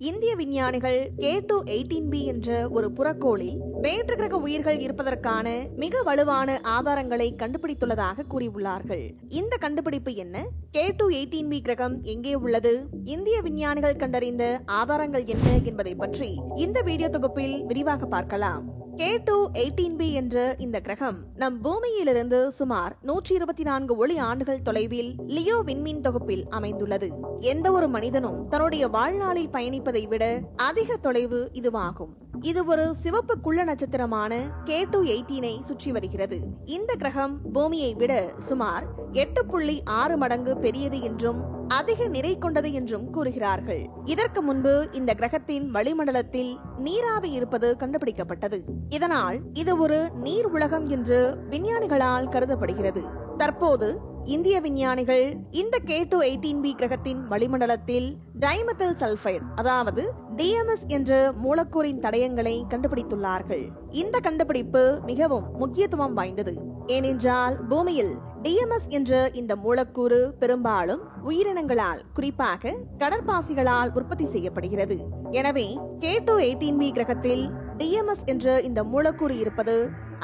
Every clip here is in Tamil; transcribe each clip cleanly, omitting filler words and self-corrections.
இந்திய விஞ்ஞானிகள் K2-18b என்ற ஒரு புறக்கோளில் வேற்று கிரக உயிர்கள் இருப்பதற்கான மிக வலுவான ஆதாரங்களை கண்டுபிடித்துள்ளதாக கூறியுள்ளார்கள். இந்த கண்டுபிடிப்பு என்ன? K2-18b கிரகம் எங்கே உள்ளது? இந்திய விஞ்ஞானிகள் கண்டறிந்த ஆதாரங்கள் என்ன என்பதை பற்றி இந்த வீடியோ தொகுப்பில் விரிவாக பார்க்கலாம். K2-18b என்ற இந்த கிரகம் நம் பூமியிலிருந்து சுமார் 124 ஒளி ஆண்டுகள் தொலைவில் லியோ விண்மீன் தொகுப்பில் அமைந்துள்ளது. எந்த ஒரு மனிதனும் தன்னுடைய வாழ்நாளில் பயணிப்பதை விட அதிக தொலைவு இதுவாகும். இது ஒரு சிவப்பு குள்ள நட்சத்திரமான K2-18 சுற்றி வருகிறது. இந்த கிரகம் பூமியை விட சுமார் 8.6 மடங்கு பெரியது என்றும் அதிக நிறை கொண்டது என்றும் கூறுகிறார்கள். இதற்கு முன்பு இந்த கிரகத்தின் வளிமண்டலத்தில் நீராவி இருப்பது கண்டுபிடிக்கப்பட்டது. இதனால் இது ஒரு நீர் உலகம் என்று விஞ்ஞானிகளால் கருதப்படுகிறது. தற்போது இந்திய விஞ்ஞானிகள் இந்த K2-18b கிரகத்தின் வளிமண்டலத்தில் டைமெத்தில் சல்பைடு அதாவது DMS என்ற மூலக்கூறின் தடயங்களை கண்டுபிடித்துள்ளார்கள். இந்த கண்டுபிடிப்பு மிகவும் முக்கியத்துவம் வாய்ந்தது. ஏனென்றால் பூமியில் DMS என்ற இந்த மூலக்கூறு பெரும்பாலும் உயிரினங்களால், குறிப்பாக கடற்பாசிகளால் உற்பத்தி செய்யப்படுகிறது. எனவே K2-18b கிரகத்தில் DMS என்ற இந்த மூலக்கூறு இருப்பது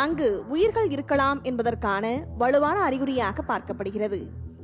அங்கு உயிர்கள் இருக்கலாம் என்பதற்கான வலுவான அறிகுறியாக பார்க்கப்படுகிறது.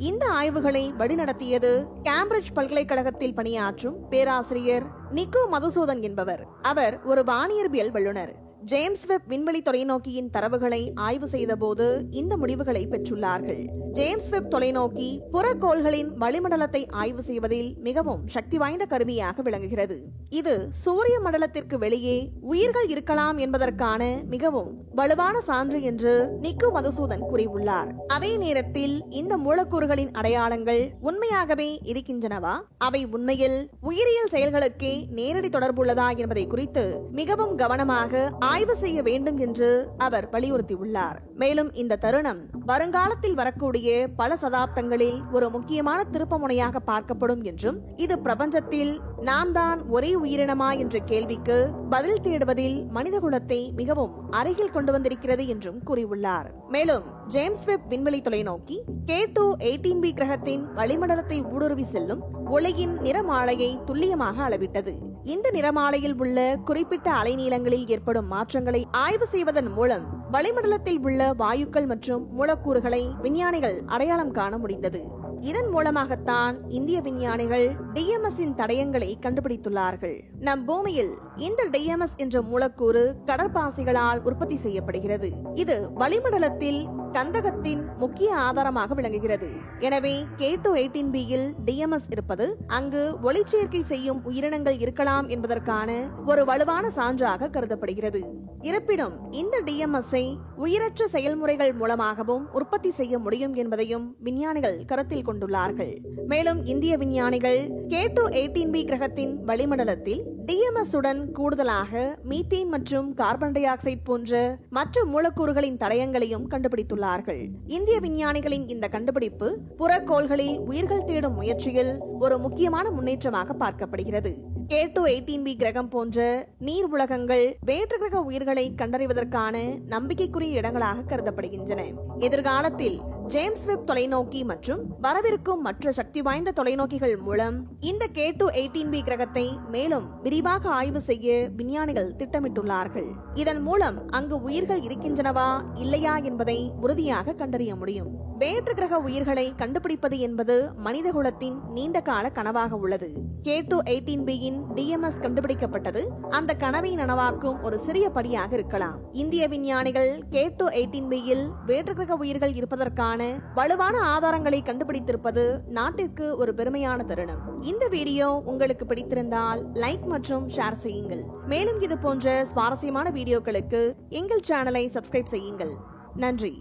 இந்த ஆய்வுகளை வழிநடத்தியது கேம்பிரிட்ஜ் பல்கலைக்கழகத்தில் பணியாற்றும் பேராசிரியர் நிக்கோ மதுசூதன் என்பவர். அவர் ஒரு வானியற்பியல் வல்லுநர். ஜேம்ஸ் வெப் விண்வெளி தொலைநோக்கியின் தரவுகளை ஆய்வு செய்த போது இந்த முடிவுகளை பெற்றுள்ளார்கள். ஜேம்ஸ் வெப் தொலைநோக்கி புறக்கோள்களின் வளிமண்டலத்தை ஆய்வு செய்வதில் மிகவும் சக்தி வாய்ந்த கருவியாக விளங்குகிறது. இது சூரிய மண்டலத்திற்கு வெளியே உயிர்கள் இருக்கலாம் என்பதற்கான மிகவும் வலுவான சான்று என்று நிக்கோ மதுசூதன் கூறியுள்ளார். அதே நேரத்தில் இந்த மூலக்கூறுகளின் அடையாளங்கள் உண்மையாகவே இருக்கின்றனவா, அவை உண்மையில் உயிரியல் செயல்களுக்கே நேரடி தொடர்புள்ளதா என்பதை குறித்து மிகவும் கவனமாக ஆய்வு செய்ய வேண்டும் என்று அவர் வலியுறுத்தியுள்ளார். மேலும் இந்த தருணம் வருங்காலத்தில் வரக்கூடிய பல சதாப்தங்களில் ஒரு முக்கியமான திருப்பமுனையாக பார்க்கப்படும் என்றும், இது பிரபஞ்சத்தில் நாம் தான் ஒரே உயிரினமா என்ற கேள்விக்கு பதில் தேடுவதில் மனிதகுலத்தை மிகவும் அருகில் கொண்டு வந்திருக்கிறது என்றும் கூறியுள்ளார். மேலும் ஜேம்ஸ் வெப் விண்வெளி தொலைநோக்கி K2-18b கிரகத்தின் வளிமண்டலத்தை ஊடுருவி செல்லும் ஒளியின் நிறமாலையை துல்லியமாக அளவிட்டது. இந்த நிறமாலையில் உள்ள குறிப்பிட்ட அலைநீளங்களில் ஏற்படும் மாற்றங்களை ஆய்வு செய்வதன் மூலம் வளிமண்டலத்தில் உள்ள வாயுக்கள் மற்றும் மூலக்கூறுகளை விஞ்ஞானிகள் அடையாளம் காண முடிந்தது. இதன் மூலமாகத்தான் இந்திய விஞ்ஞானிகள் DMS-இன் தடயங்களை கண்டுபிடித்துள்ளார்கள். நம் பூமியில் இந்த DMS என்ற மூலக்கூறு கடற்பாசிகளால் உற்பத்தி செய்யப்படுகிறது. இது வளிமண்டலத்தில் கந்தகத்தின் முக்கிய ஆதாரமாக விளங்குகிறது. எனவே K2-18bயில் DMS இருப்பது அங்கு ஒளிச்சேர்க்கை செய்யும் உயிரினங்கள் இருக்கலாம் என்பதற்கான ஒரு வலுவான சான்றாக கருதப்படுகிறது. இருப்பினும் இந்த DMS-ஐ உயிரற்ற செயல்முறைகள் மூலமாகவும் உற்பத்தி செய்ய முடியும் என்பதையும் விஞ்ஞானிகள் கருத்தில் கொண்டுள்ளார்கள். மேலும் இந்திய விஞ்ஞானிகள் K2-18b கிரகத்தின் வளிமண்டலத்தில் DMS-உடன் கூடுதலாக மீத்தேன் மற்றும் கார்பன் டை ஆக்சைடு போன்ற மற்ற மூலக்கூறுகளின் தடயங்களையும் கண்டுபிடித்துள்ளார்கள். இந்திய விஞ்ஞானிகளின் இந்த கண்டுபிடிப்பு புறக்கோள்களில் உயிர்கள் தேடும் முயற்சியில் ஒரு முக்கியமான முன்னேற்றமாக பார்க்கப்படுகிறது. K2-18b கிரகம் போன்ற நீர் உலகங்கள் வேற்று கிரக உயிர்களை கண்டறிவதற்கான நம்பிக்கைக்குரிய இடங்களாக கருதப்படுகின்றன. எதிர்காலத்தில் ஜேம்ஸ் வெப் தொலைநோக்கி மற்றும் வரவிருக்கும் மற்ற சக்தி வாய்ந்த தொலைநோக்கிகள் மூலம் இந்த K2-18b கிரகத்தை மேலும் விரிவாக ஆய்வு செய்ய விஞ்ஞானிகள் திட்டமிட்டுள்ளார்கள். இதன் மூலம் அங்கு உயிர்கள் இருக்கின்றனவா இல்லையா என்பதை உறுதியாக கண்டறிய முடியும். வேற்று கிரக உயிர்களை கண்டுபிடிப்பது என்பது மனிதகுலத்தின் நீண்ட கால கனவாக உள்ளது. K2-18bயின் DMS கண்டுபிடிக்கப்பட்டது அந்த கனவை நனவாக்கும் ஒரு சிறிய படியாக இருக்கலாம். இந்திய விஞ்ஞானிகள் K2-18bயில் வேற்று கிரக உயிர்கள் இருப்பதற்கான வலுவான ஆதாரங்களை கண்டுபிடித்திருப்பது நாட்டிற்கு ஒரு பெருமையான தருணம். இந்த வீடியோ உங்களுக்கு பிடித்திருந்தால் லைக் மற்றும் ஷேர் செய்யுங்கள். மேலும் இது போன்ற சுவாரஸ்யமான வீடியோக்களுக்கு எங்கள் சேனலை சப்ஸ்கிரைப் செய்யுங்கள். நன்றி.